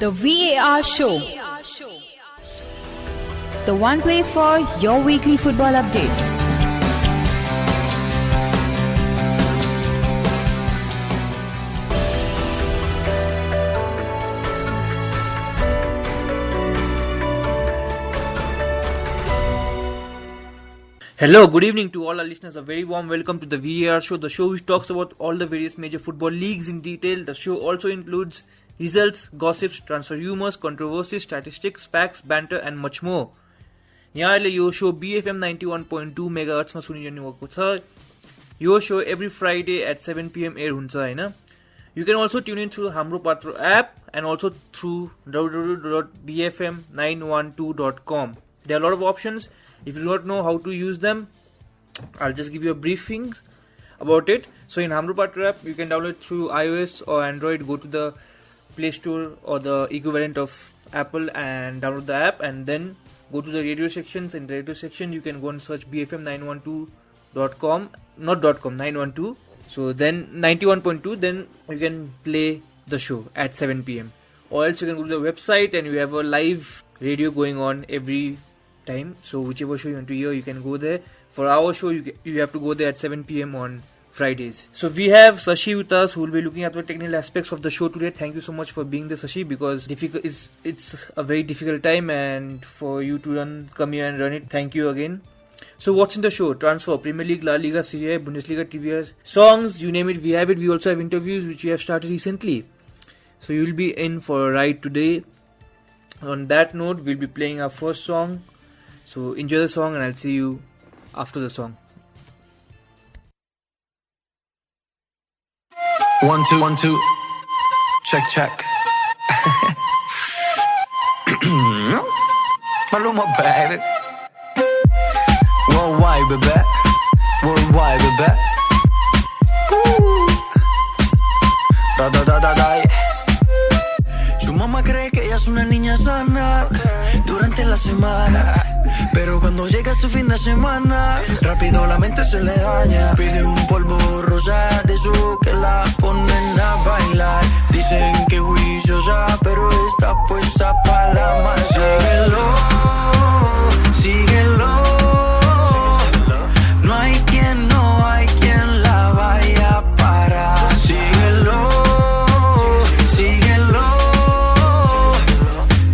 The VAR Show. The one place for your weekly football update. Hello, good evening to all our listeners. A very warm welcome to the VAR show, the show which talks about all the various major football leagues in detail. The show also includes results, gossips, transfer rumors, controversies, statistics, facts, banter and much more. यहाँले यो show BFM 91.2 MHz मा सुनिरहनु भएको छ. यो show every Friday at 7 PM air हुन्छ हैन. You can also tune in through हाम्रो Patro app and also through www.bfm912.com. There are a lot of options. If you do not know how to use them, I'll just give you a briefing about it. So in Hamro Patra app, you can download through iOS or Android. Go to the Play Store or the equivalent of Apple and download the app, and then go to the radio sections. In the radio section, you can go and search BFM912.com, not .com, 912. So then 91.2, then you can play the show at 7 PM. Or else you can go to the website and you have a live radio going on every time. So whichever show you want to hear, you can go there. For our show, you have to go there at 7 PM on Fridays. So we have Sashi with us, who will be looking at the technical aspects of the show today. Thank you so much for being there, Sashi, because it's a very difficult time, and for you to come here and run it, thank you again. So what's in the show? Transfer, Premier League, La Liga, Serie A, Bundesliga, trivia, songs, you name it, we have it. We also have interviews which we have started recently. So you'll be in for a ride today. On that note, we'll be playing our first song. So enjoy the song, and I'll see you after the song. 1 2 1 2 check. Maluma baby. Worldwide baby. Worldwide baby. Da. Su mamá cree que ella es una niña sana durante la semana, pero cuando llega su fin de semana, rápido la mente se le daña. Pide un polvo rosa de su que la ponen a bailar. Dicen que juiciosa, pero está puesta para la masa. Síguelo. No hay quien la vaya a parar. Síguelo.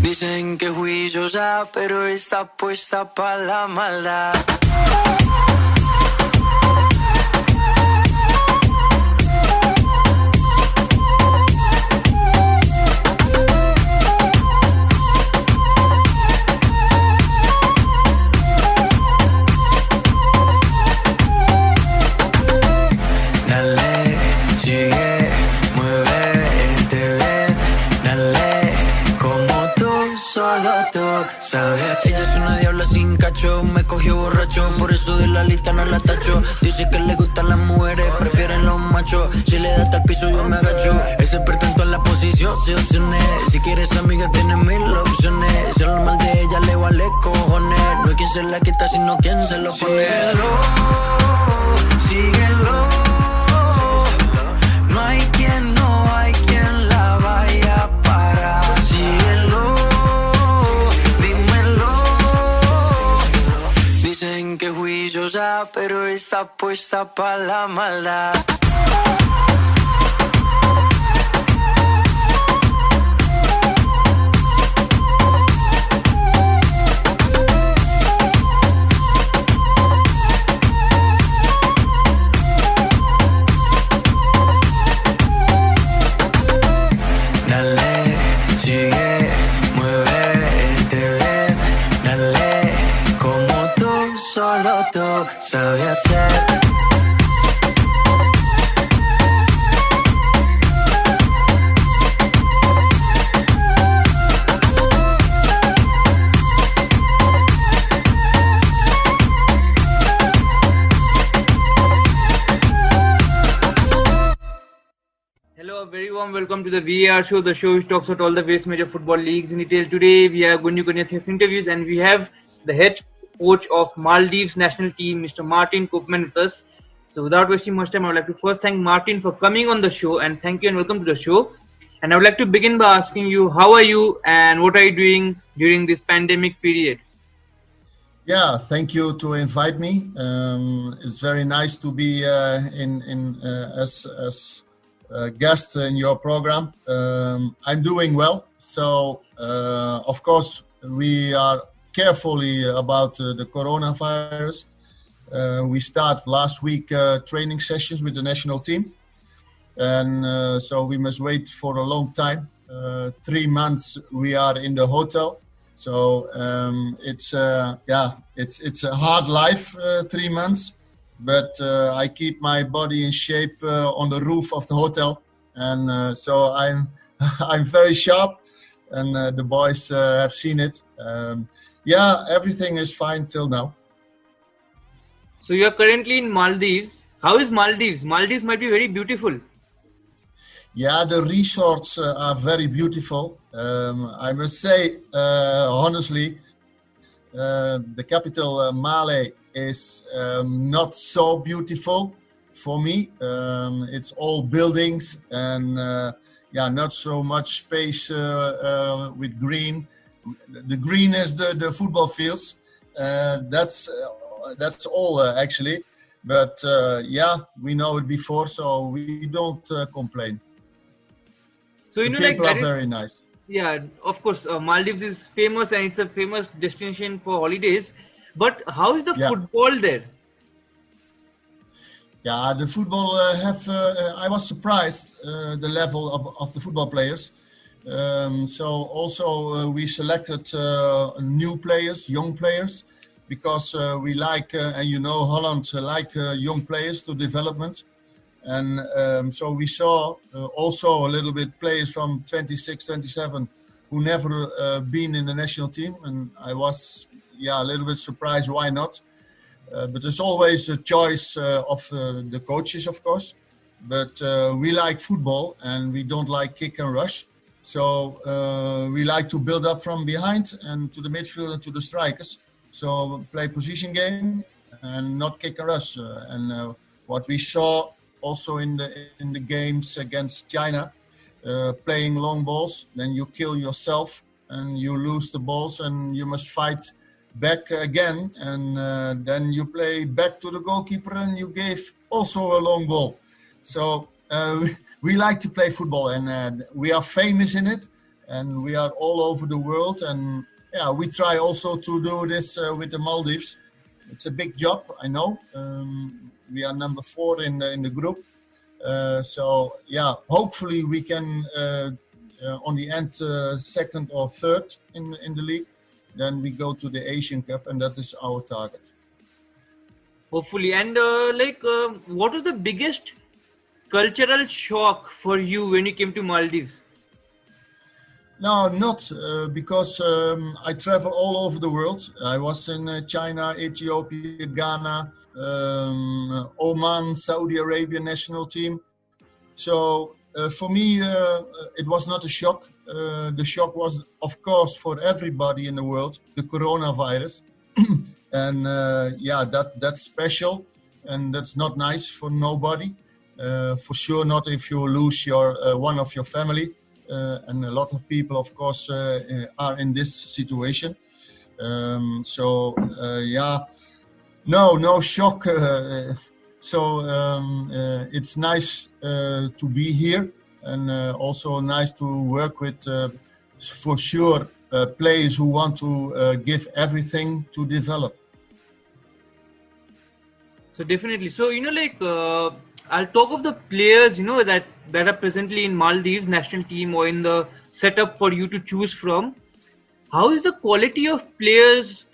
Dicen que juiciosa, pero está puesta para la maldad. Dale, sigue, muévete bien, dale, como tú, solo tú sabes. Ella es una diabla sin cacho, me cogió borracho, por eso de la lista no la tacho. Dice que le gustan las mujeres, prefieren los machos. Si le da hasta el piso yo me agacho. Ese pretento en la posición, se opciones. Si quieres amiga tienes mil opciones. Si hablo mal de ella le vale cojones. No hay quien se la quita sino quien se lo pone. Síguelo. No hay quien la vaya a parar. Síguelo. Dicen que juiciosa, pero está puesta para la maldad. Dale, sigue, muévete bien, dale, como tú, solo tú sabes hacer. Hello, a very warm welcome to the VAR show, the show which talks about all the various major football leagues in detail. Today we are going to have interviews, and we have the head coach of Maldives national team, Mr. Martin Koopman, with us. So without wasting much time, I would like to first thank Martin for coming on the show, and thank you and welcome to the show. And I would like to begin by asking you, how are you and what are you doing during this pandemic period? Yeah, thank you to invite me. It's very nice to be as a guest in your program. I'm doing well, so of course we are carefully about the coronavirus. We start last week training sessions with the national team, and so we must wait for a long time. 3 months we are in the hotel. So it's a hard life, 3 months, but I keep my body in shape on the roof of the hotel, and so I'm I'm very sharp, and the boys have seen it. Everything is fine till now. So you are currently in Maldives. How is Maldives? Maldives might be very beautiful. Yeah, the resorts are very beautiful. I must say, honestly, the capital, Male, is not so beautiful for me. It's all buildings and not so much space with green. The green is the football fields. That's all actually. But we know it before, so we don't complain. So the people are very nice. Yeah, of course, Maldives is famous and it's a famous destination for holidays. But how is the football there? Yeah, the football I was surprised the level of the football players. So also we selected new players, young players, because we like, and Holland like young players to development. And so we saw also a little bit players from 26, 27 who never been in the national team. And I was, a little bit surprised, why not? But there's always a choice of the coaches, of course. But we like football and we don't like kick and rush. So we like to build up from behind and to the midfield and to the strikers. So play position game and not kick and rush. What we saw also in the games against China, playing long balls, then you kill yourself and you lose the balls and you must fight back again, and then you play back to the goalkeeper and you gave also a long ball. So we like to play football, and we are famous in it, and we are all over the world, and we try also to do this with the Maldives. It's a big job, I know. We are number 4 in the group. Hopefully we can on the end second or third in the league. Then we go to the Asian Cup, and that is our target. Hopefully. And what was the biggest cultural shock for you when you came to Maldives? No, not because I travel all over the world. I was in China, Ethiopia, Ghana, Oman, Saudi Arabia national team. So for me, it was not a shock. The shock was, of course, for everybody in the world, the coronavirus. And that's special, and that's not nice for nobody. For sure not if you lose your one of your family. And a lot of people, of course, are in this situation. No shock. It's nice to be here, and also nice to work with, for sure, players who want to give everything to develop. So definitely. So, I'll talk of the players, that are presently in Maldives national team or in the setup for you to choose from. How is the quality of players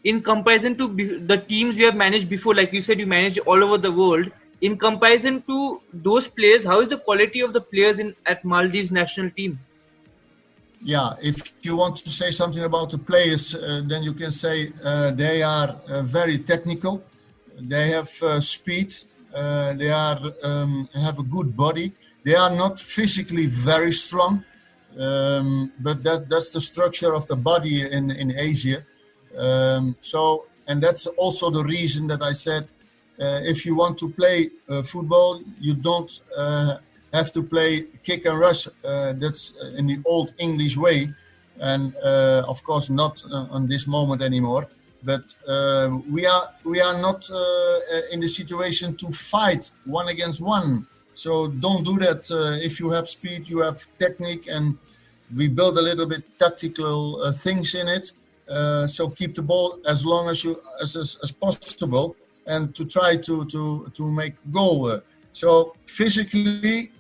in comparison to the teams you have managed before? Like you said, you managed all over the world. In comparison to those players, how is the quality of the players at Maldives national team? Yeah, if you want to say something about the players, then you can say they are very technical. They have speed. They have a good body. They are not physically very strong, but that's the structure of the body in Asia. And that's also the reason that I said, if you want to play football, you don't have to play kick and rush. That's in the old English way, and of course not on this moment anymore. But we are not in the situation to fight one against one. So don't do that. If you have speed, you have technique, and we build a little bit tactical things in it. So keep the ball as long as possible, and to try to make goal. So physically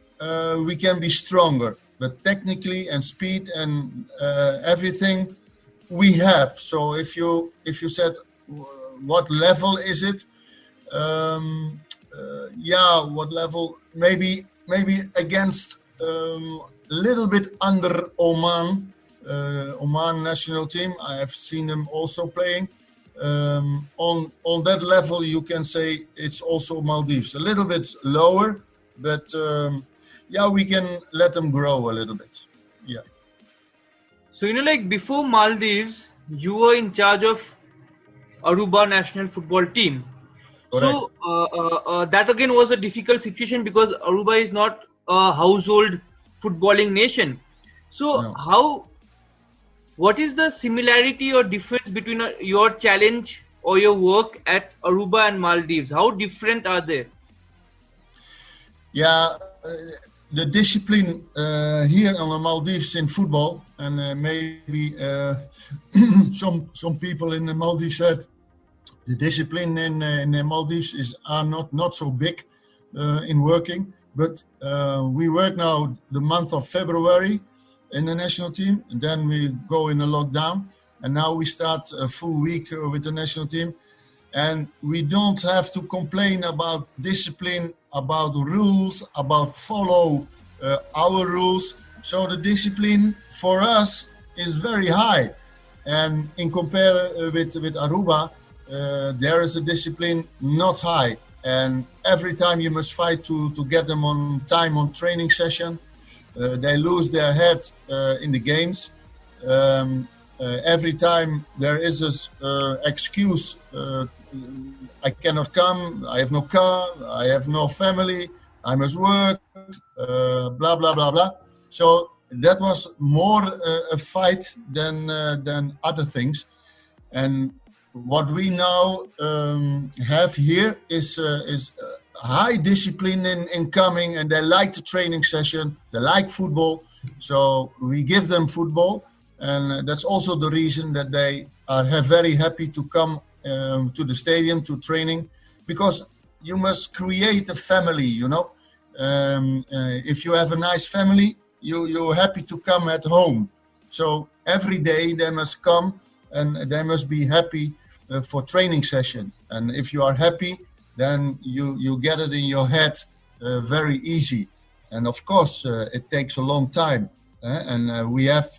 we can be stronger, but technically and speed and everything we have. So if you said what level is it? What level? Maybe against little bit under Oman. Oman national team. I have seen them also playing. On that level, you can say it's also Maldives. A little bit lower, but we can let them grow a little bit. Yeah. So, like before Maldives, you were in charge of Aruba national football team. Correct. So, that again was a difficult situation because Aruba is not a household footballing nation. So, No. What is the similarity or difference between your challenge or your work at Aruba and Maldives? How different are they? Yeah, the discipline here on the Maldives in football, and maybe some people in the Maldives said the discipline in the Maldives are not so big in working. But we work now the month of February in the national team, and then we go in a lockdown, and now we start a full week with the national team, and we don't have to complain about discipline, about rules, about follow our rules. So the discipline for us is very high, and in compare with Aruba, there is a discipline not high, and every time you must fight to get them on time on training session. They lose their head in the games. Every time there is an excuse, I cannot come, I have no car, I have no family, I must work, blah, blah, blah, blah. So that was more a fight than other things. And what we now have here is high discipline in coming, and they like the training session, they like football, so we give them football, and that's also the reason that they are very happy to come to the stadium to training, because you must create a family, if you have a nice family, you're happy to come at home. So every day they must come and they must be happy for training session, and if you are happy, then you get it in your head very easy. And of course, it takes a long time. And we have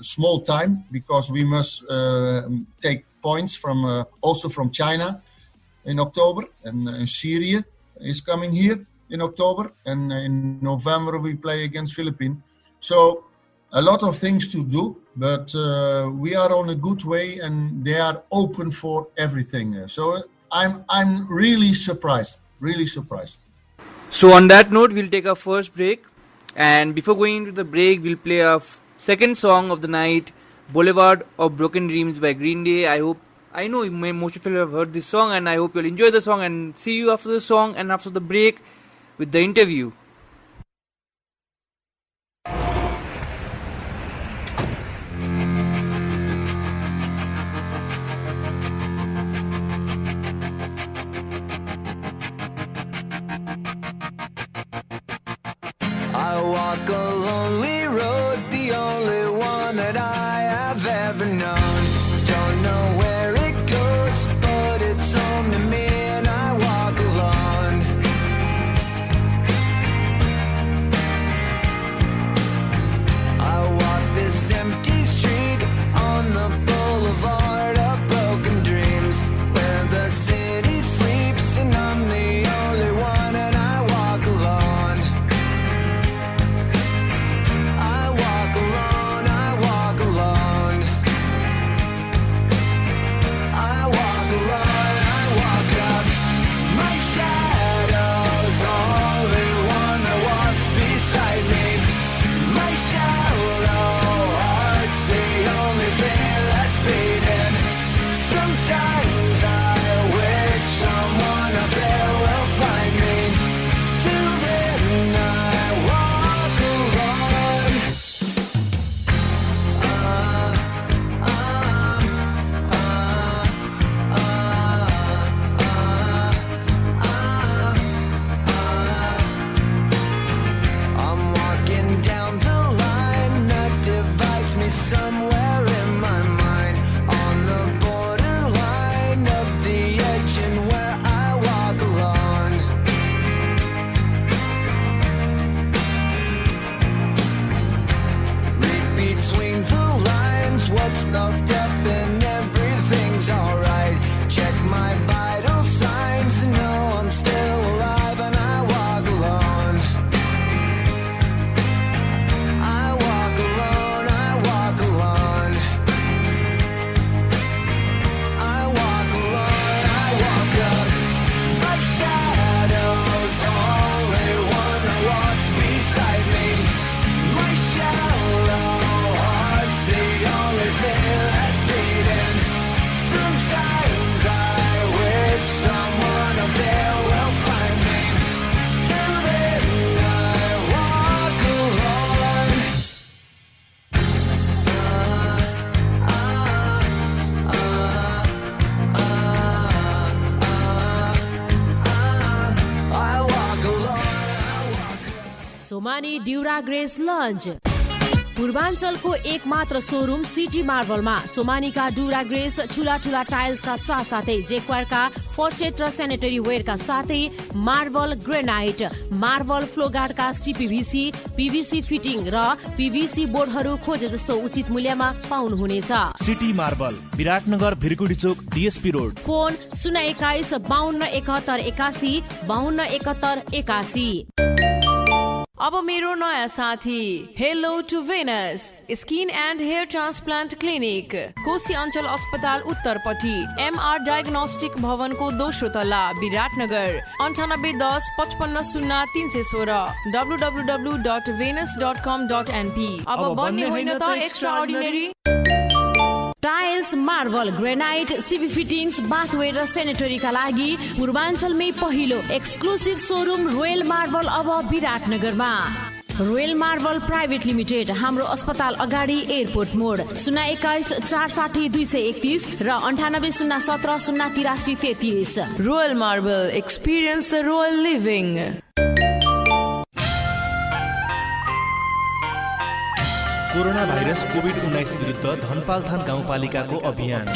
small time because we must take points from also from China in October. And Syria is coming here in October. And in November, we play against Philippines. So a lot of things to do, but we are on a good way, and they are open for everything. So I'm really surprised. So on that note, we'll take our first break, and before going into the break, we'll play our second song of the night, Boulevard of Broken Dreams by Green Day. I know most of you have heard this song, and I hope you'll enjoy the song, and see you after the song and after the break with the interview. I walk a lonely road, the only one that I have ever known. Don't know where it goes, but it's home to me, and I walk alone. Somany dura grace launch. पूर्वाञ्चलको एकमात्र showroom city मार्बलमा सोमानीका dura grace ठूला ठूला टाइल्सका साथसाथै जेक्वायरका फर्सेट र sanitary वेयरका साथै marble granite, marble फ्लोगार्डका सीपीभीसी, पीवीसी फिटिङ र पीवीसी बोर्डहरू खोजे जस्तो उचित मूल्यमा पाउनुहुनेछ। City marble, Biratnagar, Bhirkudi Chowk, DSP road. Phone 021 52 71 81 52 71 81। अब मेरो नयाँ साथी hello to Venus skin and hair transplant clinic, Koshi अञ्चल अस्पताल उत्तरपट्टि, एमआर डायग्नोस्टिक भवनको दोस्रो तल्ला, विराटनगर। 9810 55 0316 www.venus.com.np। अब बन्ने होइन त extra ordinary. Tiles, marble, granite, CP fittings, bathware र सेनेटरीका लागि पूर्वाञ्चलमै पहिलो एक्सक्लुसिभ सोरुम रोयल मार्बल अब विराटनगरमा। रोयल मार्बल प्राइभेट लिमिटेड, हाम्रो अस्पताल अगाडि, एयरपोर्ट मोड। 021 460 231 र 98 017 083 33। Royal marble, experience the royal living. Corona virus covid विरुद्ध धनपालथान गाउँपालिकाको अभियान।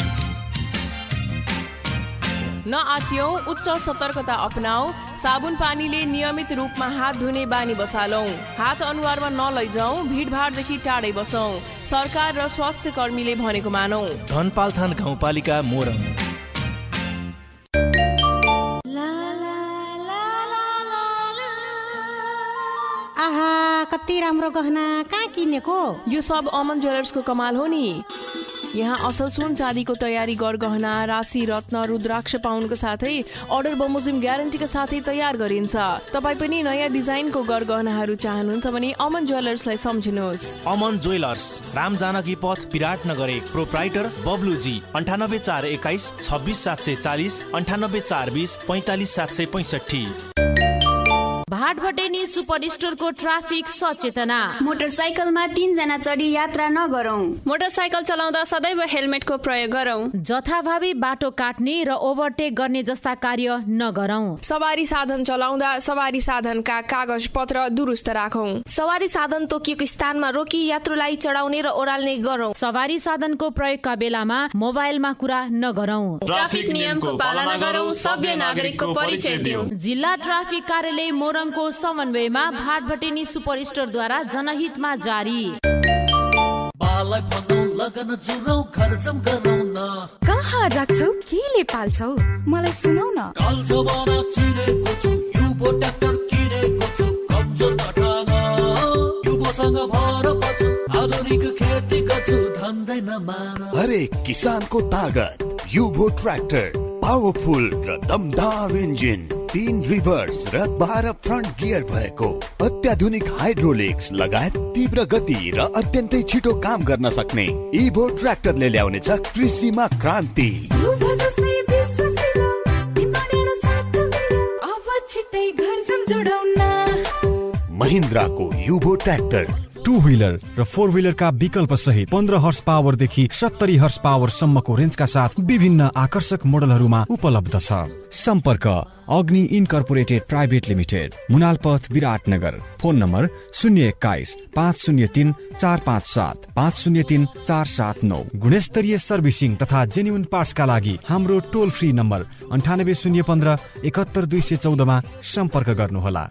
नआत्यौं, उच्च सतर्कता अपनाऊ। साबुन पानीले नियमित रूपमा हात धुने बानी बसालौं। हात अनुहारमा नलैजाऊ। भिडभाडदेखि टाढै बसौं। सरकार र स्वास्थ्य कर्मीले भनेको मानौ। धनपालथान गाउँपालिका मोरङ। आहा, कति राम्रो गहना, कहाँ किनेको? यो सब अमन ज्वेलर्सको कमाल हो नि। यहाँ असल सुन चाँदीको तयारी गरगहना, राशि, रत्न, रुद्राक्ष पाउनको साथै अर्डर बमोजिम ग्यारेन्टीका साथै तयार गरिन्छ। तपाईँ पनि नयाँ डिजाइनको गरगहनाहरू चाहनुहुन्छ भने अमन ज्वेलर्सलाई सम्झिनुहोस्। अमन ज्वेलर्स, राम जानकी पथ, विराटनगर 1। प्रोप्राइटर बब्लुजी। 98 421 26 740 98 420 45 765। भाटभटेनी सुपर स्टोरको ट्राफिक सचेतना। मोटरसाइकलमा 3 जना चढी यात्रा नगरौं। मोटरसाइकल चलाउँदा सदैव हेलमेटको प्रयोग गरौं। जथाभावी बाटो काट्ने र ओभरटेक गर्ने जस्ता कार्य नगरौं। सवारी साधन चलाउँदा सवारी साधनका कागज पत्र दुरुस्त राखौं। सवारी साधन तोकिएको स्थानमा रोकी यात्रुलाई चढाउने र ओह्राल्ने गरौं। सवारी साधनको प्रयोगका बेलामा मोबाइलमा कुरा नगरौं। ट्राफिक नियमको पालना गरौं। सभ्य नागरिकको परिचय दिउँ। जिल्ला ट्राफिक कार्यालय मोरङको समन्वयमा भाटभटेनी सुपर स्टोरद्वारा जनहितमा जारी। कहाँ राख्छौ, केले पाल्छौ, मलाई सुनाउ न। आधुनिक खेती गर्छु धन्दैन मान। हरेक किसानको तागत युभो ट्र्याक्टर, पावरफुल र दमदार इन्जिन, 3 रिभर्स र 12 फ्रन्ट गियर भएको, अत्याधुनिक हाइड्रोलिक्स लगायत तीव्र गति र अत्यन्तै छिटो काम गर्न सक्ने इभो ट्र्याक्टरले ल्याउनेछ कृषिमा क्रान्ति। महिन्द्राको युभो ट्र्याक्टर 2 व्हीलर र 4 व्हीलरका विकल्प सहित 15 हर्स पावरदेखि 70 हर्स पावर सम्मको रेन्जका साथ विभिन्न आकर्षक मोडलहरूमा उपलब्ध छ। सम्पर्क Agni incorporated private limited, Munalpath, Biratnagar. Phone number 021 503 457 503 479। गुणस्तरीय सर्भिसिङ तथा जेन्युन पार्ट्सका लागि हाम्रो टोल फ्री नम्बर 98 015 71 214 मा सम्पर्क गर्नुहोला।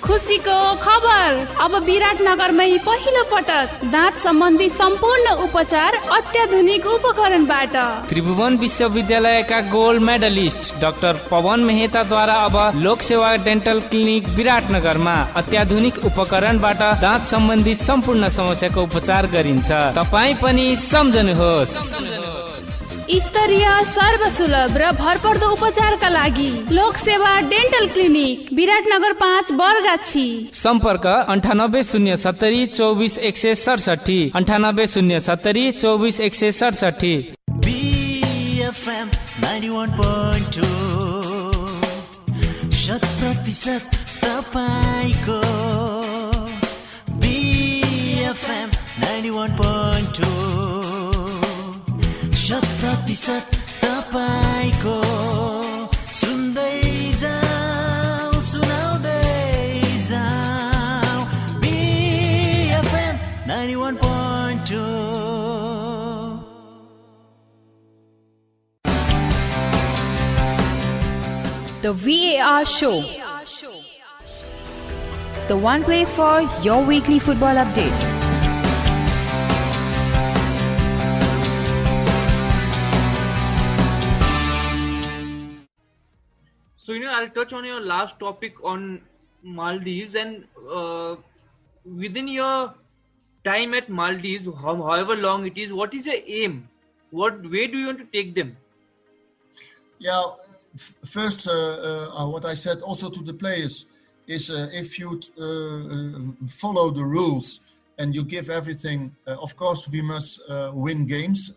खुसीको खबर, अब विराटनगरमै पहिलो पटक दाँत सम्बन्धी सम्पूर्ण उपचार अत्याधुनिक उपकरणबाट। त्रिभुवन विश्वविद्यालयका गोल्ड मेडलिस्ट डाक्टर पवन मेहताद्वारा अब लोक सेवा डेन्टल क्लिनिक विराटनगरमा अत्याधुनिक उपकरणबाट दाँत सम्बन्धी सम्पूर्ण समस्याको उपचार गरिन्छ। तपाईँ पनि सम्झनुहोस्। स्तरीय, सर्वसुलभ र भरपर्दो उपचारका लागि लोक सेवा डेन्टल क्लिनिक विराटनगर 5 बरगाछी। सम्पर्क 98 070 24 167 98 070 24 167। BFM 91.2 100% तपाईको। BFM 91.2 100% तपाईको। सुन्दै जाऊ, सुनाउँदै जाऊ। 91.2. The VAR Show. The one place for your weekly football update. So, I'll touch on your last topic on Maldives, and within your time at Maldives, however long it is, what is your aim? Where do you want to take them? Yeah, first, what I said also to the players is if you follow the rules and you give everything, of course we must win games.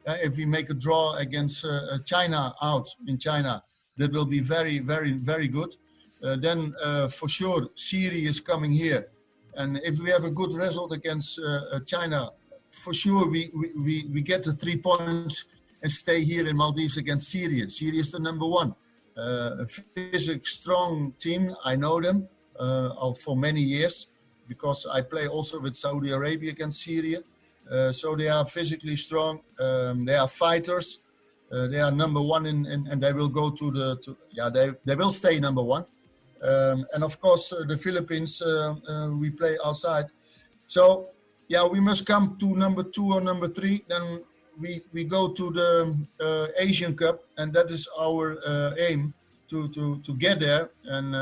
If we make a draw against China out in China, that will be very, very, very good. Then for sure, Syria is coming here. And if we have a good result against China, for sure we get the 3 points and stay here in Maldives against Syria. Syria is the number one. Physically strong team, I know them for many years because I play also with Saudi Arabia against Syria. So they are physically strong, they are fighters. They are number one and they will go they will stay number one. And of course, the Philippines, we play outside. So, we must come to number 2 or number 3. Then we go to the Asian Cup, and that is our aim to get there. And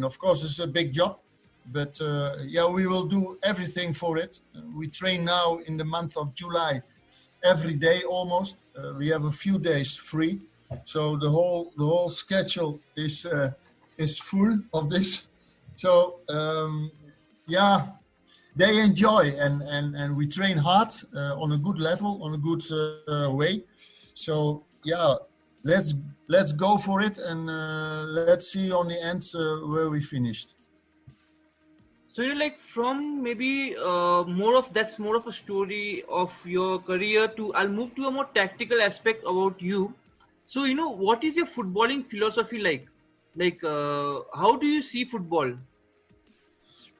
of course, it's a big job. But, we will do everything for it. We train now in the month of July every day almost. We have a few days free. So the whole schedule is full of this. So they enjoy and we train hard on a good level, on a good way. So let's go for it and let's see on the end where we finished. So from maybe more of a story of your career to I'll move to a more tactical aspect about you. So what is your footballing philosophy like? How do you see football?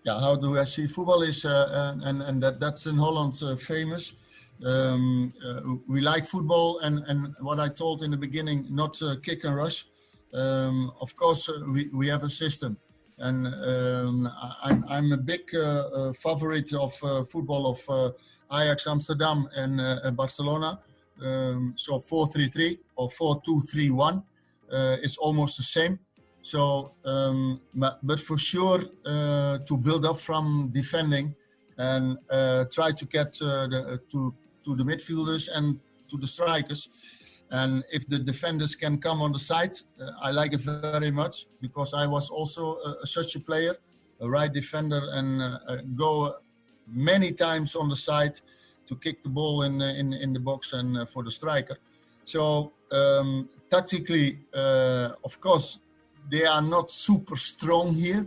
Yeah, how do I see football is and that's in Holland famous. We like football and what I told in the beginning, not kick and rush. Of course, we have a system. And I'm a big favorite of football of Ajax Amsterdam and Barcelona. So 4-3-3 or 4-2-3-1 is almost the same. So, but for sure to build up from defending and try to get to the midfielders and to the strikers. And if the defenders can come on the side, I like it very much because I was also such a player, a right defender, and go many times on the side to kick the ball in the box and for the striker. So tactically, of course, they are not super strong here.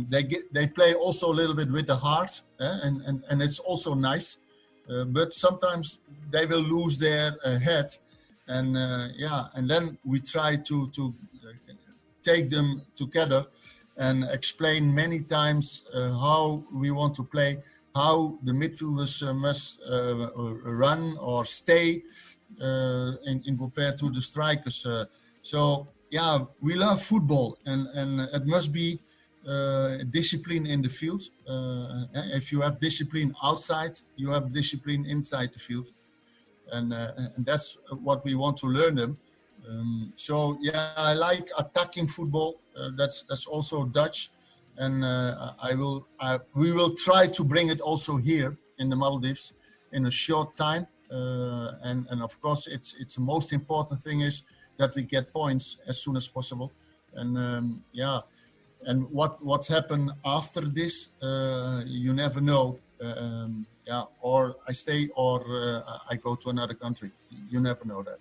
They play also a little bit with the heart, and it's also nice. But sometimes they will lose their head, and then we try to take them together and explain many times how we want to play, how the midfielders must run or stay in compared to the strikers. So we love football, and it must be discipline in the field. If you have discipline outside, you have discipline inside the field, and that's what we want to learn them. I like attacking football. That's also Dutch, and we will try to bring it also here in the Maldives in a short time. And of course, it's the most important thing is that we get points as soon as possible, and And what's happened after this, you never know. Or I stay or I go to another country. You never know that.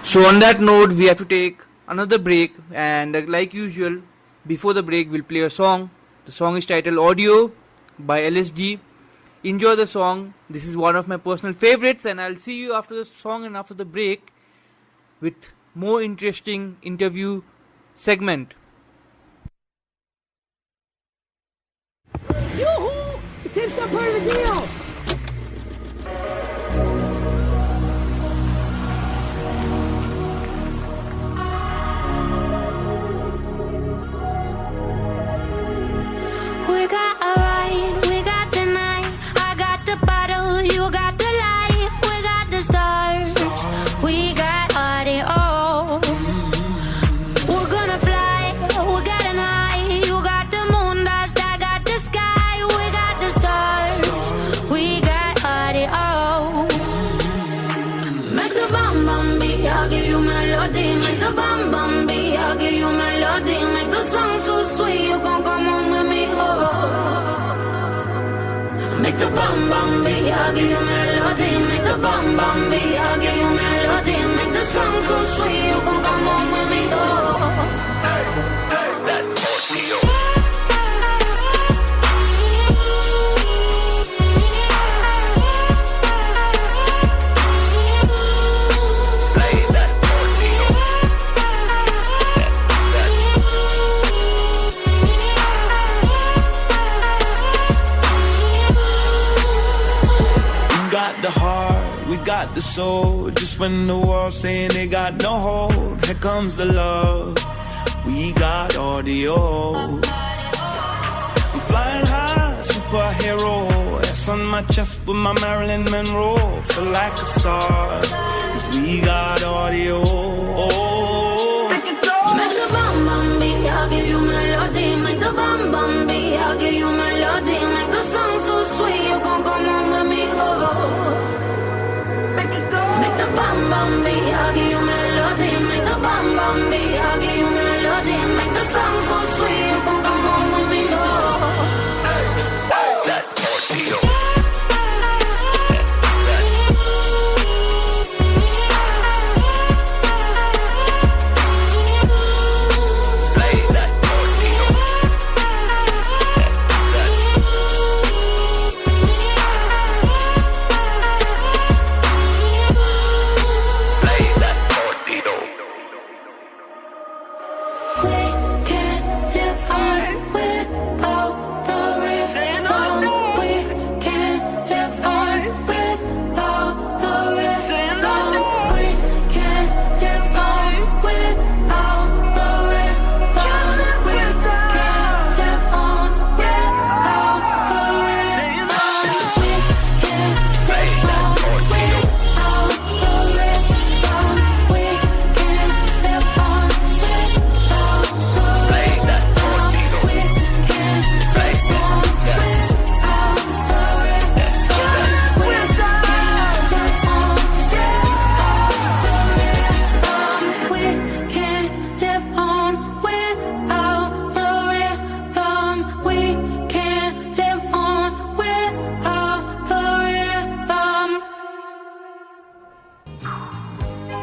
So on that note, we have to take another break. And like usual, before the break, we'll play a song. The song is titled Audio by LSD. Enjoy the song. This is one of my personal favorites. And I'll see you after the song and after the break with more interesting interview segment. Yoo-hoo! Tip's not part of the deal. We got a ride, we got the night. I got the bottle, you got the light. We got the stars, we got audio. We're gonna fly, we got an high. You got the moon dust, I got the sky. We got the stars, we got audio. Make the bum bum beat, I'll give you melody. Make the bum bum beat, I'll give you melody. Make the song so sweet, you gon' come on with me. Make the bum bum beat, I'll give you melody. Make the bum bum beat, I'll give you melody. Make the song so sweet, you gon' come on with me. The heart, we got the soul. Just when the world's saying they got no hope, here comes the love. We got audio. I'm flying high, superhero. S on my chest with my Marilyn Monroe. Feel like a star, 'cause we got audio. Make the bum bum beat, I'll give you melody. Make the bum bum beat, I'll give you melody. Make the song so sweet, you gon' come on with me. Make the bum bum beat, I'll give you melody. Make the bum bum beat, I'll give you melody. Make the song so sweet, you gon' come on with me. That audio.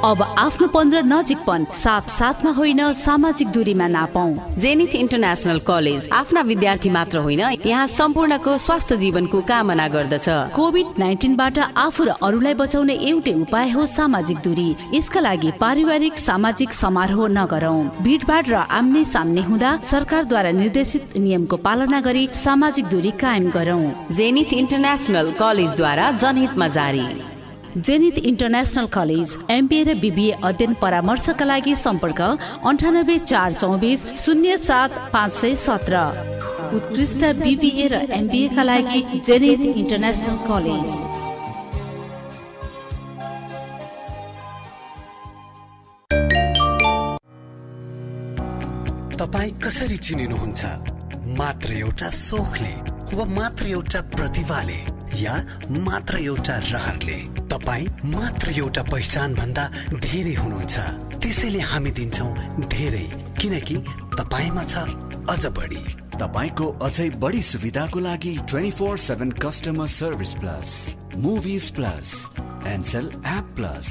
अब आफ्नो 15 नजिकपन साथ साथमा होइन सामाजिक दूरीमा नापौं। Zenith international college आफ्ना विद्यार्थी मात्र होइन, यहाँ सम्पूर्णको स्वास्थ्य जीवनको कामना गर्दछ। कोभिड-19 बाट आफू र अरूलाई बचाउने एउटै उपाय हो सामाजिक दूरी। यसका लागि पारिवारिक सामाजिक समारोह नगरौं। भिडभाड र आम्ने सामने हुँदा सरकारद्वारा निर्देशित नियमको पालना गरी सामाजिक दूरी कायम गरौं। जेनिथ इन्टरनेशनल कलेजद्वारा जनहितमा जारी। जेनिथ इन्टरनेशनल कलेज एमबीए र बीबीए अध्ययन परामर्शका लागि सम्पर्क 98 424 07 517। उत्कृष्ट बीबीए र एमबीए का लागि जेनिथ इन्टरनेशनल कलेज। तपाईँ कसरी चिनिनुहुन्छ? मात्र एउटा सोखले वा मात्र एउटा प्रतिभाले या मात्र एउटा रहरले? तपाईँ मात्र एउटा पहिचान भन्दा धेरै हुनुहुन्छ। त्यसैले हामी दिन्छौं धेरै, किनकि तपाईमा छ अझ बढी। तपाईको अझै बढी सुविधाको लागि 24/7 customer service plus, movies plus, Ncell app plus,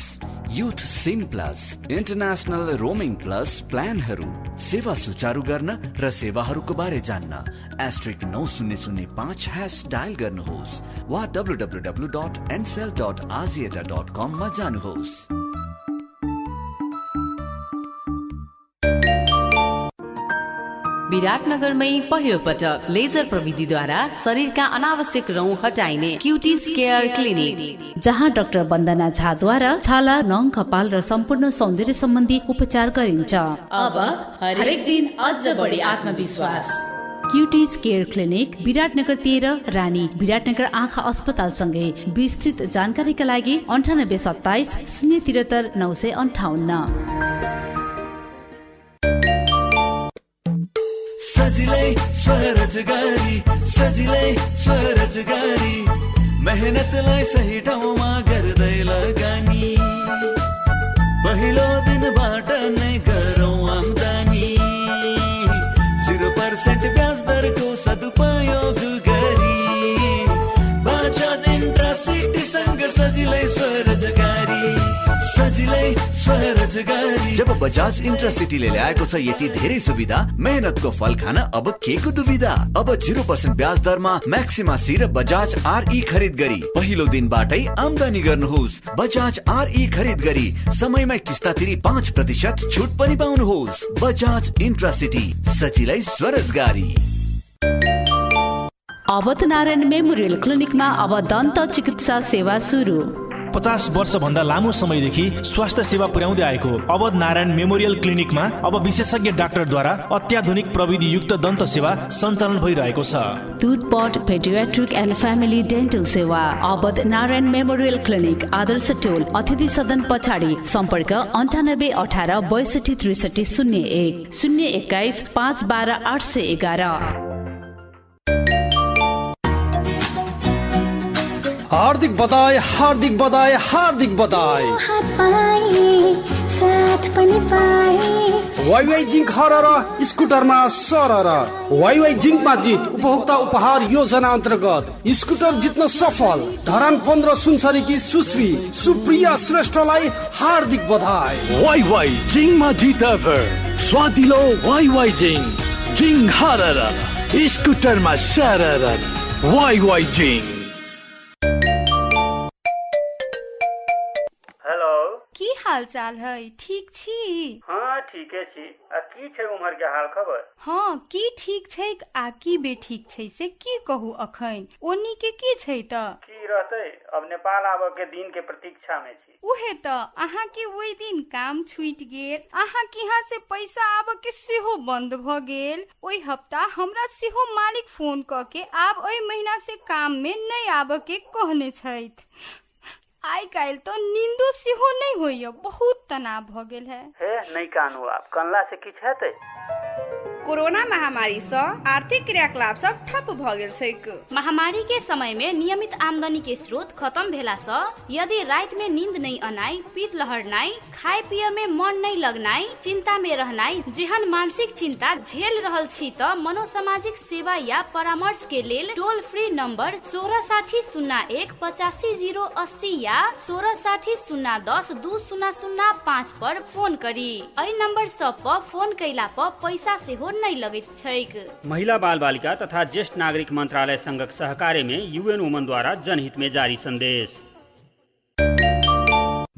youth SIM plus, international roaming plus प्लानहरू। सेवा सुचारू गर्न र सेवाहरूको बारे जान्न *9005# डायल गर्नुहोस् वा www.ncell.aziata.com मा जानुहोस्। विराटनगरमै पहिलो पटक लेजर प्रविधिद्वारा शरीरका अनावश्यक रौँ हटाइने क्युटिज केयर क्लिनिक, जहाँ डाक्टर वन्दना झाद्वारा छाला, नङ, कपाल र सम्पूर्ण सौन्दर्य सम्बन्धी उपचार गरिन्छ। अब हरेक दिन अझ बढी आत्मविश्वास। क्युटिज केयर क्लिनिक, विराटनगर 13, रानी, विराटनगर आँखा अस्पताल सँगै। विस्तृत जानकारीका लागि 9827 073 958। सजिलै स्वरोजगारी, सजिलै स्वरोजगारी, मेहनतलाई सही ठाउँमा गर्दै लगानी, पहिलो दिनबाट नै गरौँ आम्दानी, 0% ब्याज दरको सदुपयोग गरी, बजाज इन्ट्रासिटीसँग सजिलै स्वरोजगारी, सजिलै स्वरोजगारी। जब बजाज इन्ट्रासिटीले ल्याएको छ यति धेरै सुविधा, मेहनतको फल खान अब के को दुविधा। अब 0% ब्याज दरमा म्याक्सिमा सी र बजाज आरई खरिद गरी पहिलो दिनबाटै आम्दानी गर्नुहोस्। बजाज आरई खरिद गरी समयमा किस्ता तिरी 5% छुट पनि पाउनुहोस्। बजाज इन्ट्रासिटी, सजिलै स्वरोजगारी। अवध नारायण मेमोरियल क्लिनिकमा अब दन्त चिकित्सा सेवा सुरु। 50 वर्षभन्दा लामो समयदेखि स्वास्थ्य सेवा पुर्याउँदै आएको अवध नारायण मेमोरियल क्लिनिकमा अब विशेषज्ञ डाक्टरद्वारा अत्याधुनिक प्रविधि युक्त दन्त सेवा सञ्चालन भइरहेको छ। टुथपट, पेडियाट्रिक एन्ड फ्यामिली डेन्टल सेवा। अवध नारायण मेमोरियल क्लिनिक, आदर्श टोल, अतिथि सदन पछाडि। सम्पर्क 98 18 62 63 01 021 512 811। हार्दिक बधाई, हार्दिक बधाई, हार्दिक बधाई। वाइवाई जिंक हरर स्कुटरमा सरर। वाइवाई जिंकमा जित उपभोक्ता उपहार योजना अन्तर्गत स्कुटर जित्न सफल धरान 15 सुनसरीकी सुश्री सुप्रिया श्रेष्ठलाई हार्दिक बधाई। वाइवाई जिंकमा जित एभर स्वादिलो वाइवाई जिंक, जिंक हरर स्कुटरमा सरर। वाइवाई जिंक। की हाल चाल है? ठीक छी? हाँ ठीके छी। आ की छै उमहर के हाल खबर? हाँ की ठीक छै आ की बे ठीक छै से की कहू अखन। ओनी के की छै त? की रहते, अब नेपाल आबे के दिन के प्रतीक्षा में छी। उहे त अहाँ के ओई दिन काम छूट गेल, अहाँ के यहाँ से पैसा आबे के सेहो बंद भ गेल। ओई हफ्ता हमरा सेहो मालिक फोन क के आब ओई महीना से काम में नहीं आबे के कहने छैथ। आइ काल्हि तो नींदो सेहो नहीं होइए, बहुत तनाव भ गेल है। हे नहीं कानू, आप कनला से किछ हेतै? कोरोना महामारी से आर्थिक क्रियाकलाप सब ठप भ गेल छैक। महामारी के समय में नियमित आमदनी के स्रोत खत्म भेला से यदि रात में नींद नहीं आनाई, पीत लहरनाई, खाए पिए में मन नहीं लगनाई, चिंता में रहनाई जेहन मानसिक चिंता झेल रहल छी त मनोसामाजिक सेवा या परामर्श के लेल टोल फ्री नंबर 166001 85080 या 166010 2005 पर फोन करी। एहि नंबर सब पर फोन कैला पर पैसा सेहो नहीं लगैत छैक। महिला बाल बालिका तथा ज्येष्ठ नागरिक मंत्रालय संघक सहकार्य में यूएन वुमन द्वारा जनहित में जारी संदेश।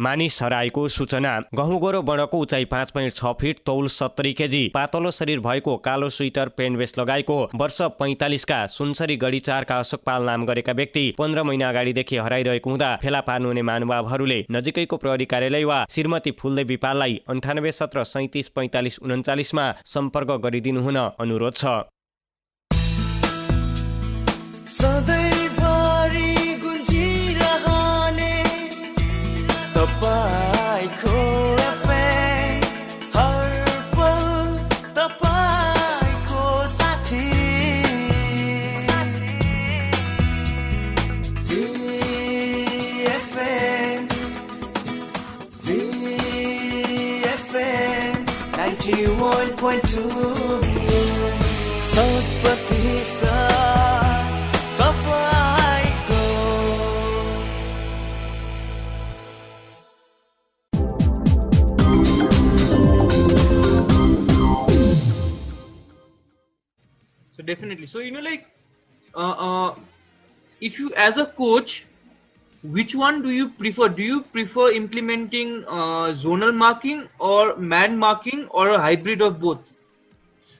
मानिस हराएको सूचना। गहुँ गोरो बडको उचाइ 5.6 फिट, तौल 70 केजी, पातलो शरीर भएको, कालो स्वेटर पेन्ट वेस्ट लगाएको, वर्ष 45 का सुनसरी गढी 4 का अशोक पाल नाम गरेका व्यक्ति 15 महिना अगाडिदेखि हराइरहेको हुँदा फेला पार्नुहुने महानुभावहरूले नजिकैको प्रहरी कार्यालय वा श्रीमती फुलदेवी पाललाई 98 17 37 45 39 मा सम्पर्क गरिदिनु हुन अनुरोध छ। तपाईको एफएम हर पल तपाईको साथी। BFM 91.2 So definitely. So like if you as a coach, which one do you prefer? Do you prefer implementing zonal marking or man marking or a hybrid of both?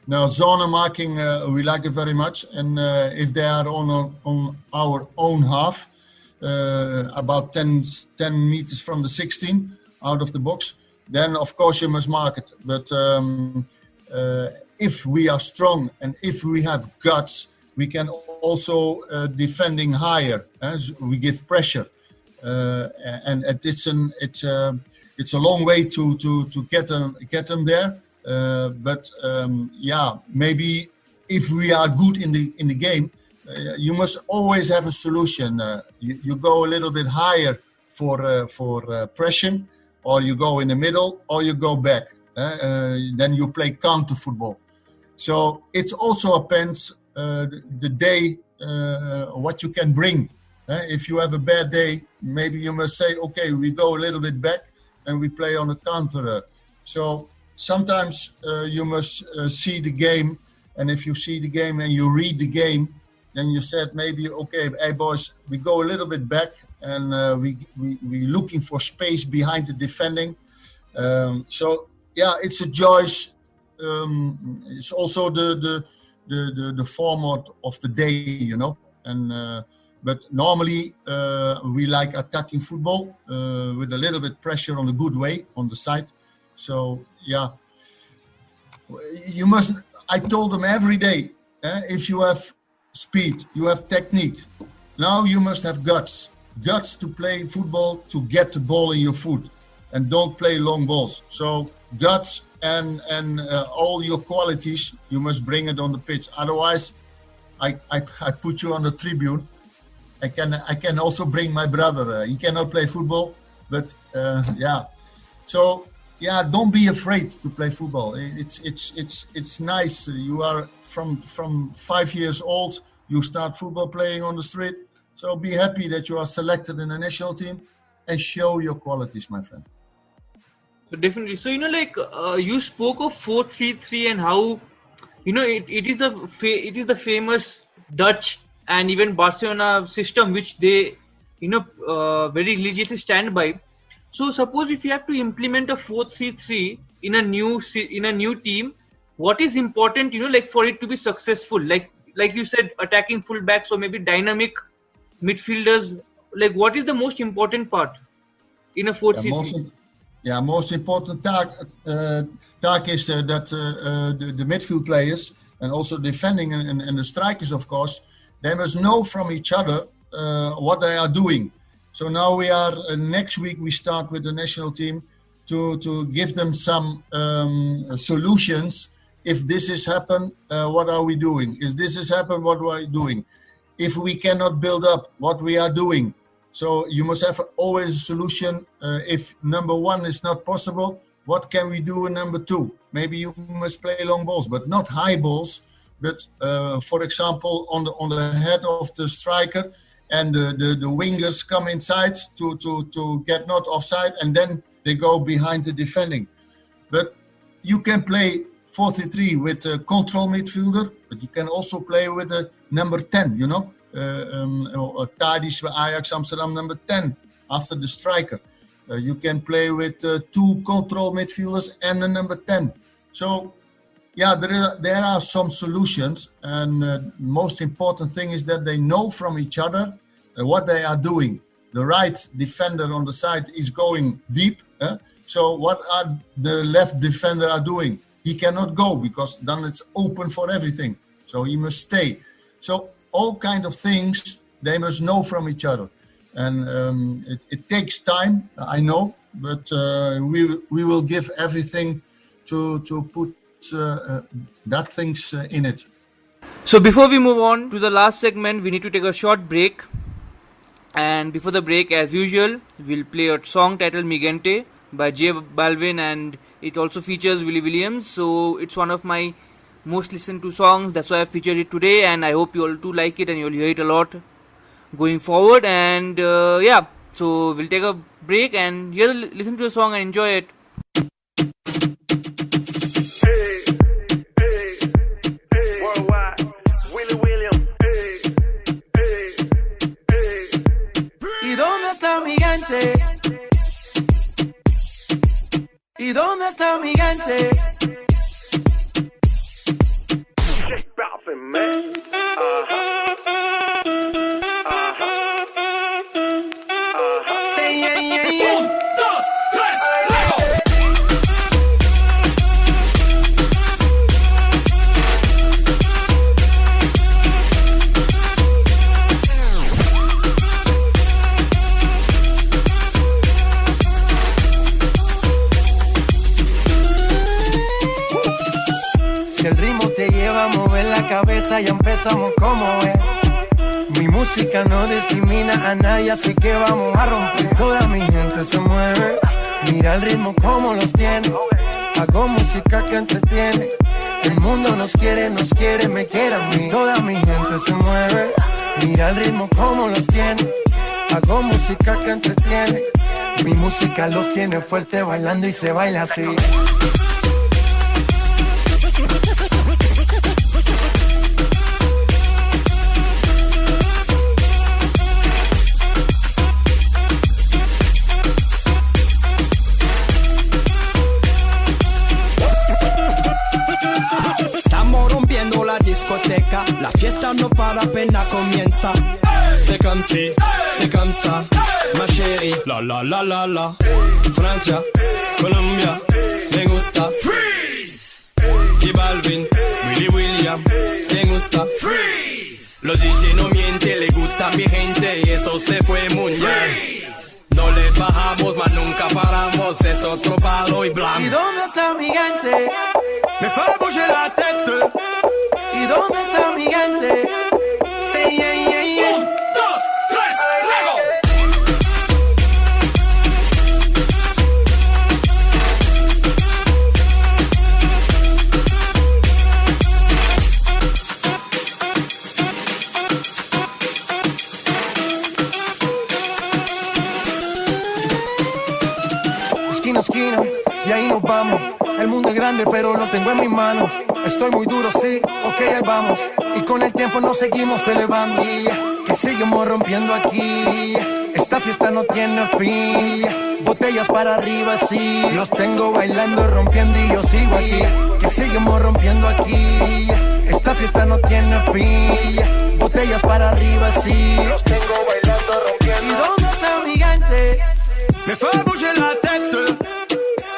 Now, zone marking, we like it very much. And if they are on our own half, about 10 meters from the 16 out of the box, then of course you must mark it. But if we are strong and if we have guts, we can also defending higher as we give pressure. And it's a long way to get them there. But maybe if we are good in the game, you must always have a solution. You go a little bit higher for pressure, or you go in the middle, or you go back. Then you play counter football. So it also depends the day what you can bring. If you have a bad day, maybe you must say, okay, we go a little bit back and we play on a counter. So sometimes you must see the game, and if you see the game and you read the game, then you said maybe, okay, hey boys, we go a little bit back and we looking for space behind the defending. So yeah, it's a choice. It's also the format of the day, you know. And but normally we like attacking football with a little bit pressure on a good way on the side. So yeah, you must. I told them every day, if you have speed, you have technique. Now you must have guts to play football, to get the ball in your foot, and don't play long balls. So guts and all your qualities, you must bring it on the pitch. Otherwise, I put you on the tribune. I can also bring my brother. He cannot play football, but yeah. So yeah, don't be afraid to play football. It's nice. You are from 5 years old. You start football playing on the street. So be happy that you are selected in the national team and show your qualities, my friend. So definitely. So you spoke of 4-3-3 and how it is the famous Dutch and even Barcelona system which they very religiously stand by. So suppose if you have to implement a 4-3-3 in a new team, what is important for it to be successful? Like you said, attacking fullbacks or maybe dynamic midfielders. Like what is the most important part in a 4-3-3? Most important task is that the midfield players and also defending and the strikers, of course, they must know from each other what they are doing. So now we are next week we start with the national team to give them some solutions. If this has happened, what are we doing? If this has happened, what are we doing? If we cannot build up, what we are doing. So you must have always a solution. If number one is not possible, what can we do in number two? Maybe you must play long balls, but not high balls. But for example, on the head of the striker, and the wingers come inside to get not offside, and then they go behind the defending. But you can play 4-3-3 with a control midfielder, but you can also play with a number 10, Tadic with Ajax Amsterdam, number 10, after the striker. You can play with two control midfielders and a number 10. So, yeah, there are some solutions, and most important thing is that they know from each other what they are doing. The right defender on the side is going deep. So what are the left defender are doing? He cannot go because then it's open for everything. So he must stay. So all kind of things they must know from each other, and it takes time, I know, but we will give everything to put that things in it. So before we move on to the last segment, we need to take a short break. And before the break, as usual, we'll play a song titled Migente by J Balvin, and it also features Willie Williams. So it's one of my most listened to songs. That's why I featured it today, and I hope you all too like it and you'll hear it a lot going forward. And so we'll take a break and listen to the song and enjoy it. ¿Y dónde está mi gente? casa ya empezamos como es. Mi música no discrimina a nadie, así que vamos a romper. Toda mi gente se mueve, mira el ritmo como los tiene. Hago música que entretiene. El mundo nos quiere, me quiere a mí. Toda mi gente se mueve, mira el ritmo como los tiene. Hago música que entretiene. Mi música los tiene fuerte bailando y se baila así. Estamos rompiendo la discoteca, la fiesta no para, apenas comienza. C'est comme si, c'est comme ça, ma chérie. La la la la la. Francia, Colombia, me gusta. Freeze. Y Balvin, Willy William, me gusta. Freeze. Los DJ no mienten, le gusta a mi gente y eso se fue muy bien. No le bajamos, mas nunca paramos, es otro palo y blanco. ¿Y dónde está mi gente? Me fue bouger la tête. ¿Y dónde está mi gente? Say yeah, yeah, yeah. 1, 2, 3, Lego. Esquina a esquina, y ahí nos vamos. El mundo es grande, pero lo tengo en mis manos. Estoy muy duro, sí, ok, ahí vamos. Y con el tiempo nos seguimos elevando. Que seguimos rompiendo aquí. Esta fiesta no tiene fin. Botellas para arriba, sí. Los tengo bailando, rompiendo y yo sigo aquí. Que seguimos rompiendo aquí. Esta fiesta no tiene fin. Botellas para arriba, sí. Los tengo bailando, rompiendo. ¿Y dónde está mi gente? Me fue a bouger la tête.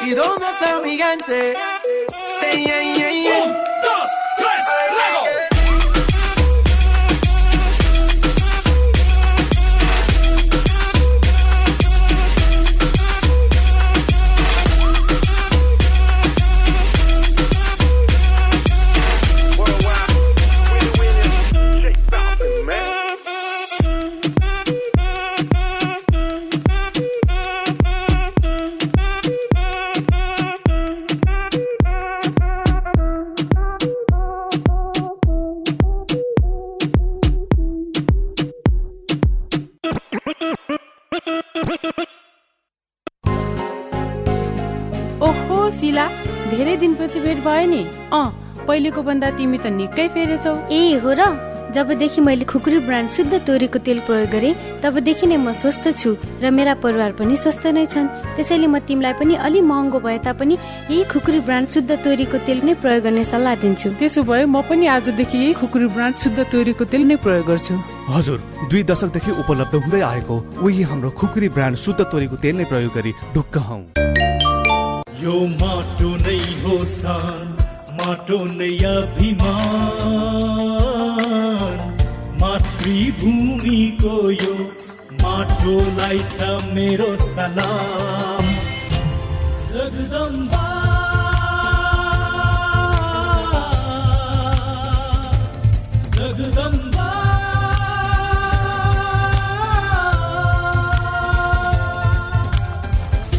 ¿Y dónde está mi gente? Say yeah, yeah, yeah. 1, 2, 3, Lego. ओहो शिला, धेरै दिनपछि भेट भयो नि। पहिलेको भन्दा तिमी त निकै फेरेछौ। ए हो र, जबदेखि मैले खुकुरी ब्रान्ड शुद्ध तोरीको तेल प्रयोग गरेँ तबदेखि नै म स्वस्थ छु र मेरा परिवार पनि स्वस्थ नै छन्। त्यसैले म तिमीलाई पनि अलि महँगो भए तापनि यही खुकुरी ब्रान्ड शुद्ध तोरीको तेल नै प्रयोग गर्ने सल्लाह दिन्छु। त्यसो भए म पनि आजदेखि यही खुकुरी ब्रान्ड शुद्ध तोरीको तेल नै प्रयोग गर्छु। हजुर, 2 दशकदेखि उपलब्ध हुँदै आएको उही हाम्रो खुकुरी ब्रान्ड शुद्ध तोरीको तेल नै प्रयोग गरी ढुक्क हौ। यो माटो नै हो सान, माटो नै अभिमान, मातृभूमिको यो माटोलाई छ मेरो सलाम। जगदम्बा जगदम्बा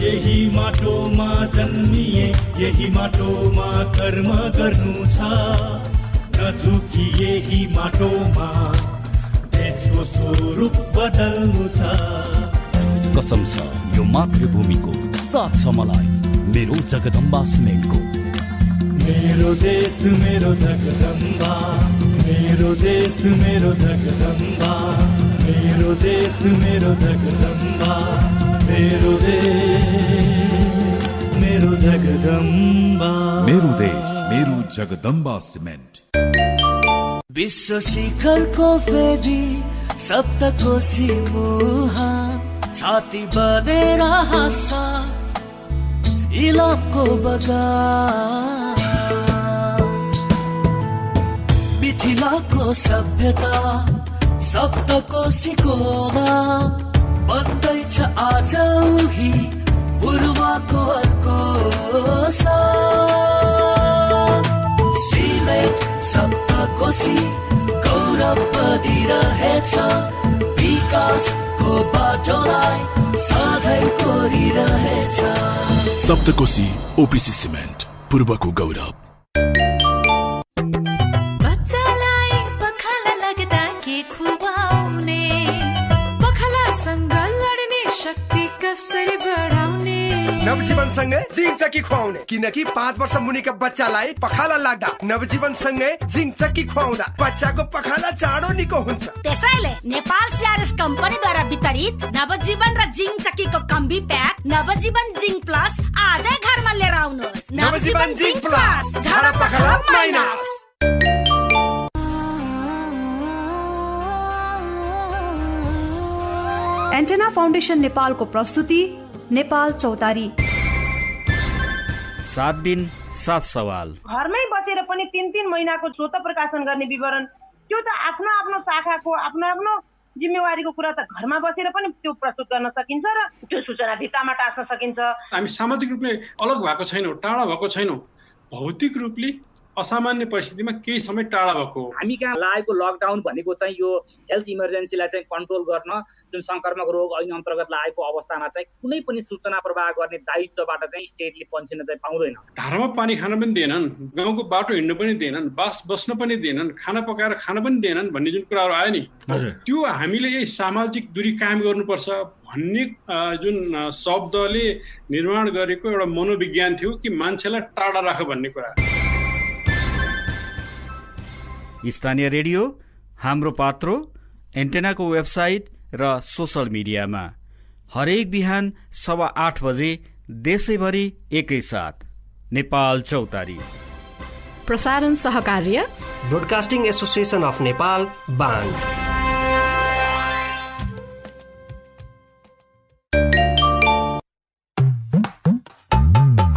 यही माटोमा जन्मिए, यही माटोमा कर्म गर्नु छ, नझुकी यही माटोमा देशको स्वरूप बदल्नु छ। कसम छ यो मातृभूमिको, साथ छ मलाई मेरो जगदम्बा सिमेन्टको। मेरो देश मेरो जगदम्बा, मेरो देश मेरो जगदम्बा, मेरो देश मेरो जगदम्बा, मेरो देश मेरो जगदम्बा, मेरो देश मेरो जगदम्बा सिमेन्ट। विश्व शिखरको फेरि सप्तकोशी मुहान, छाती बनेर हाँस्छ इलामको बगान। मिथिलाको सभ्यता सप्तकोशीको नाम बन्दैछ आज उही पूर्वको अर्को सान। सिमेन्ट सप्तकोशी गौरव बढिरहेछ विकासको बाटोलाई सधैँ कोरिरहेछ सप्तकोशी ओपिसी सिमेन्ट पूर्वको गौरव बच्चालाई पखाला लाग्दा के खुवाउने पखालासँग लड्ने शक्ति कसरी बढाउने नवजीवन सँगै जिङ चक्की खुवाउने किनकि 5 वर्ष मुनिका बच्चालाई पखाला लाग्दा नवजीवन सँगै जिङ चक्की खुवाउँदा बच्चाको पखाला चाँडो निको हुन्छ त्यसैले नेपाल सिआरएस कम्पनीद्वारा वितरित नवजीवन र जिङ चक्कीको कम्बी प्याक नवजीवन जिङ प्लस आजै घरमा लिएर आउनुहोस् नवजीवन जिङ प्लस झाडा पखाला माइनस एन्टेना फाउन्डेसन नेपालको प्रस्तुति नेपाल चौतारी 7 दिन 7 सवाल घरमै बसेर पनि 3 महिनाको स्वत प्रकाशन गर्ने विवरण त्यो त आफ्नो शाखाको आफ्नो जिम्मेवारीको कुरा त घरमा बसेर पनि त्यो प्रस्तुत गर्न सकिन्छ र त्यो सूचना भित्तामा टाँस्न सकिन्छ। हामी सामाजिक रूपले अलग भएको छैनौँ, टाढा भएको छैनौँ, भौतिक रूपले असामान्य परिस्थितिमा केही समय टाढा भएको हो। हामी कहाँ लागेको लकडाउन भनेको चाहिँ यो हेल्थ इमर्जेन्सीलाई चाहिँ कन्ट्रोल गर्न जुन संक्रमक रोग ऐन अन्तर्गत लागेको अवस्थामा चाहिँ कुनै पनि सूचना प्रवाह गर्ने दायित्वबाट चाहिँ स्टेटले पन्छिन चाहिँ पाउँदैन। धारामा पानी खान पनि दिएनन्, गाउँको बाटो हिँड्न पनि दिएनन्, बास बस्न पनि दिएनन्, खाना पकाएर खान पनि दिएनन् भन्ने जुन कुराहरू आयो नि त्यो हामीले यही सामाजिक दूरी कायम गर्नुपर्छ भन्ने जुन शब्दले निर्माण गरेको एउटा मनोविज्ञान थियो कि मान्छेलाई टाढा राख भन्ने कुरा। स्थानीय रेडियो हाम्रो पात्रो एन्टेनाको वेबसाइट र सोसल मिडियामा हरेक बिहान 8:15 बजे देशैभरि एकैसाथ नेपाल चौतारी। प्रसारण सहकार्य ब्रोडकास्टिङ एसोसिएसन अफ नेपाल बाङ।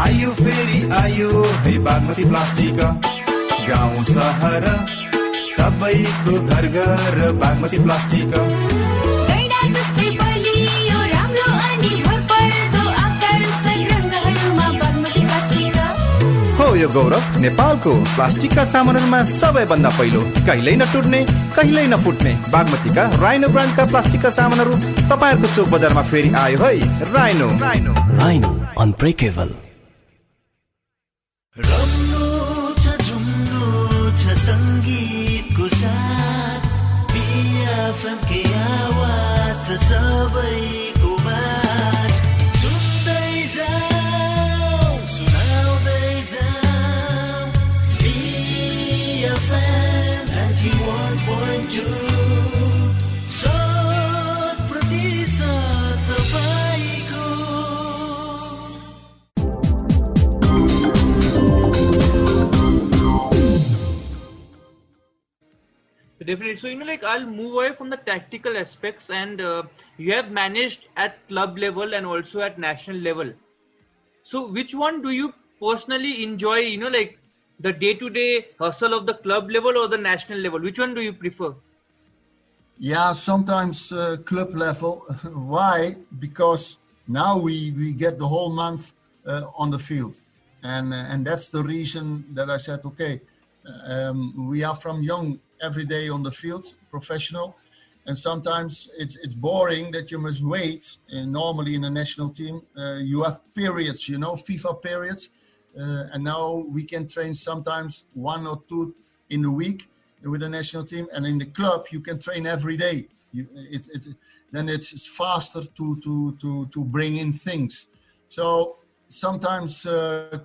आयो फेरि आयो है बागमती प्लास्टिक गाउँ सहर सबैको घर घर बागमती प्लास्टिक हो यो गौरव नेपालको प्लास्टिकका सामानहरूमा सबैभन्दा पहिलो कहिल्यै नटुट्ने कहिल्यै नफुट्ने बागमतीका राइनो ब्रान्डका प्लास्टिकका सामानहरू तपाईँहरूको चोक बजारमा फेरि आयो है। Rhino rhino unbreakable. संगीतको साथ BFM के आवाज सबैको बात सुन्दै जाऊ सुनाउँदै जाऊ BFM 91.2 100% तपाईको। Definitely. So, like I'll move away from the tactical aspects and you have managed at club level and also at national level. So, which one do you personally enjoy, like the day-to-day hustle of the club level or the national level? Which one do you prefer? Yeah, sometimes club level. Why? Because now we get the whole month on the field. And that's the reason that I said, okay, we are from young every day on the field, professional, and sometimes it's boring that you must wait. And normally in a national team, you have periods, FIFA periods, and now we can train sometimes 1 or 2 in a week with the national team, and in the club you can train every day. Then it's faster to bring in things. So sometimes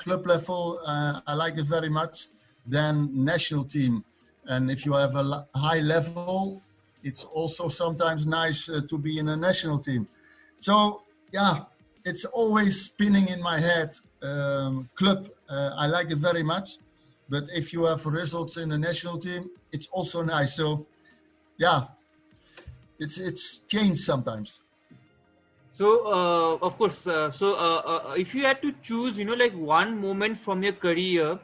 club level I like it very much than national team. And if you have a high level, it's also sometimes nice to be in a national team. So, yeah, it's always spinning in my head. Club, I like it very much. But if you have results in the national team, it's also nice. So, yeah, it's changed sometimes. So, of course, if you had to choose, like one moment from your career,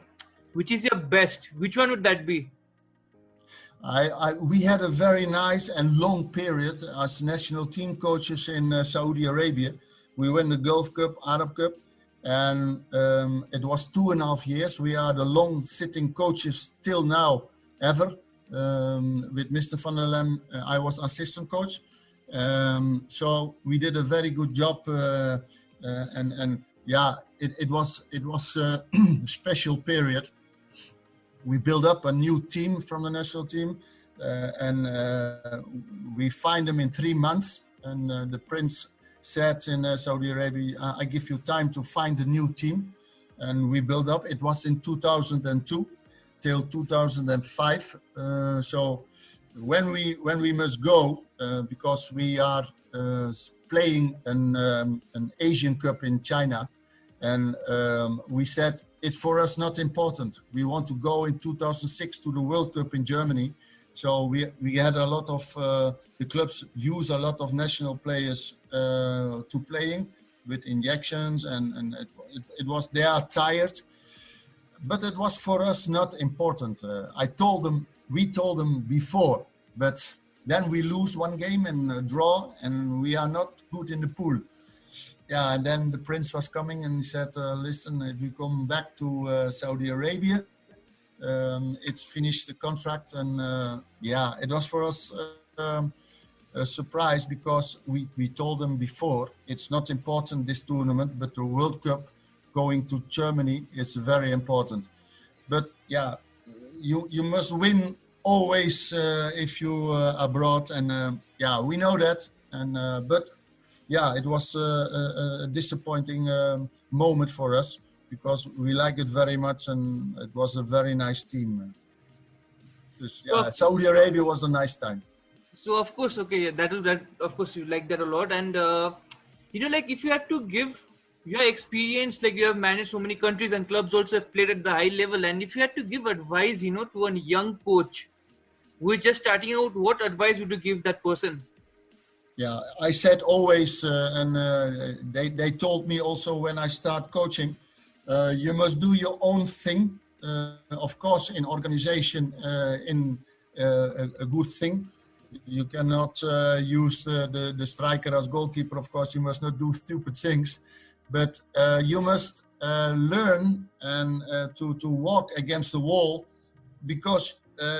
which is your best, which one would that be? We had a very nice and long period as national team coaches in Saudi Arabia. We won the Gulf Cup, Arab Cup, and it was 2.5 years. We are the long sitting coaches till now ever With Mr. Van der Lem, I was assistant coach. So we did a very good job, and yeah, it was a special period. We built up a new team from the national team, and we find them in 3 months. And the prince said in Saudi Arabia, I give you time to find a new team. And we built up. It was in 2002 till 2005. So when we must go, because we are playing an Asian Cup in China, and we said it's for us not important. We want to go in 2006 to the World Cup in Germany. So we had a lot of the clubs use a lot of national players to playing with injections, and it was, they are tired, but it was for us not important. We told them before, but then we lose one game and draw, and we are not good in the pool. Yeah, and then the prince was coming and he said, listen, if you come back to Saudi Arabia, it's finished the contract. And yeah, it was for us a surprise, because we told them before, it's not important, this tournament, but the World Cup going to Germany is very important. But yeah, you must win always if you abroad, and yeah, we know that. And but yeah, it was a disappointing moment for us, because we like it very much, and it was a very nice team. Just, yeah, Saudi Arabia was a nice time. So of course, okay, that of course you like that a lot. And you know, like if you had to give your experience, like you have managed so many countries and clubs, also have played at the high level, and if you had to give advice, you know, to a young coach who is just starting out, what advice would you give that person? Yeah, I said always, and they told me also when I start coaching, you must do your own thing. Of course, in organization, in a good thing. You cannot use the striker as goalkeeper. Of course, you must not do stupid things, but you must learn and to walk against the wall, because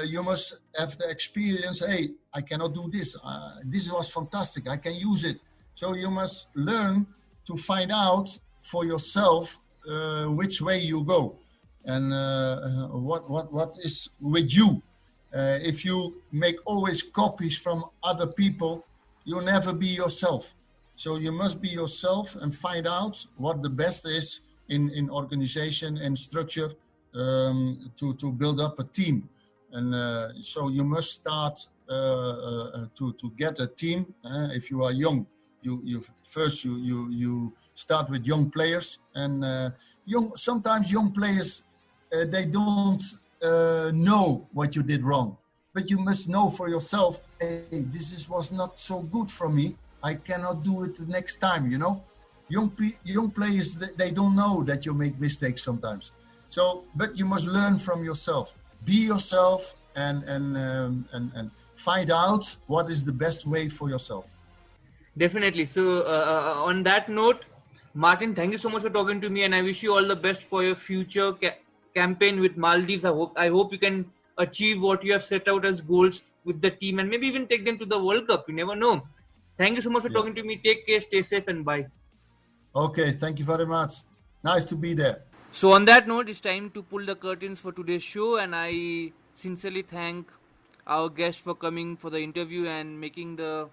you must have the experience. Hey, I cannot do this. This was fantastic. I can use it. So you must learn to find out for yourself which way you go, and what is with you. If you make always copies from other people, you'll never be yourself. So you must be yourself and find out what the best is in organization and structure to build up a team. And so you must start to get a team. If you are young, you first start with young players, and sometimes young players they don't know what you did wrong, but you must know for yourself, hey, this was not so good for me, I cannot do it the next time, you know. Young players, they don't know that you make mistakes sometimes. So, but you must learn from yourself, be yourself, and find out what is the best way for yourself. Definitely. So on that note, Martin, thank you so much for talking to me, and I wish you all the best for your future campaign with Maldives. I hope you can achieve what you have set out as goals with the team, and maybe even take them to the World Cup. You never know. Thank you so much for talking to me. Take care, stay safe, and bye. Okay, thank you very much. Nice to be there. So on that note, it's time to pull the curtains for today's show, and I sincerely thank our guest for coming for the interview and making the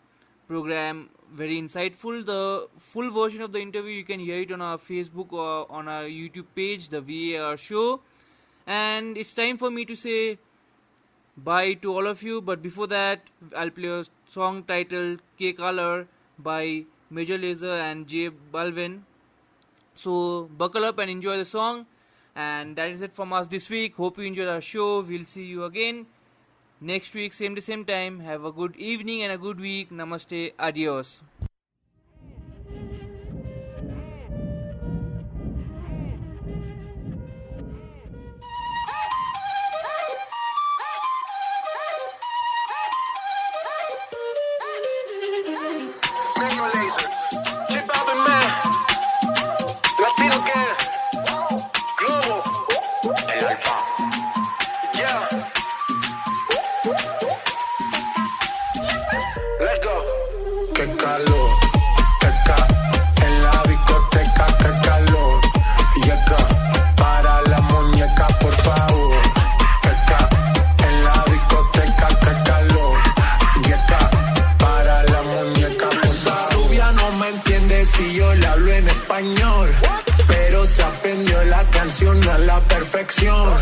program very insightful. The full version of the interview, you can hear it on our Facebook or on our YouTube page, the VAR show. And it's time for me to say bye to all of you, but before that, I'll play a song titled K Color by Major Lazer and J Balvin. So buckle up and enjoy the song. And that is it from us this week. Hope you enjoyed our show. We'll see you again next week, same to same time. Have a good evening and a good week. Namaste. Adios. Let's go. Qué calor, en la discoteca, qué calor. Llega para la muñeca, por favor. En la discoteca, qué calor. Llega para la muñeca, por favor. Rubia no me entiende si yo le hablo en español, pero se aprendió la canción a la perfección.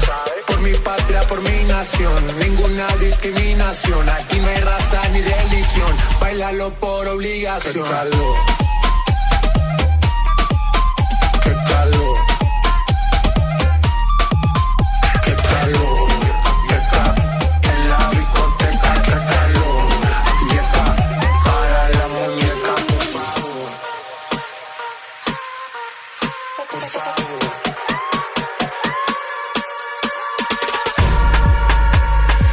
Por mi patria, por mi nación, ninguna discriminación. Aquí no hay raza ni religión, bailalo por obligación. Qué calor, qué calor, qué calor. En la discoteca, qué calor. Llega para la muñeca, por favor. Por favor.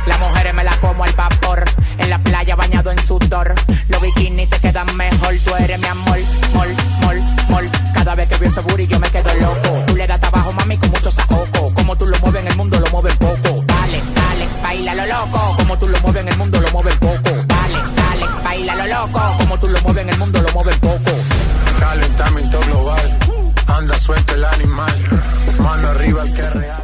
Las mujeres me las como al vapor, en la playa bañado en sudor. Los bikinis te quedan mejor, tú eres mi amor, mol. Cada vez que veo ese booty yo me quedo loco. Tú le das trabajo, mami, con mucho saoco. Como tú lo mueves en el mundo, lo mueves poco. Dale, baila lo loco. Como tú lo mueves en el mundo, lo mueves poco. Dale, baila lo loco. Como tú lo mueves en el mundo, lo mueves poco. Calentamiento global, anda suelto el animal. Mano arriba el que es real.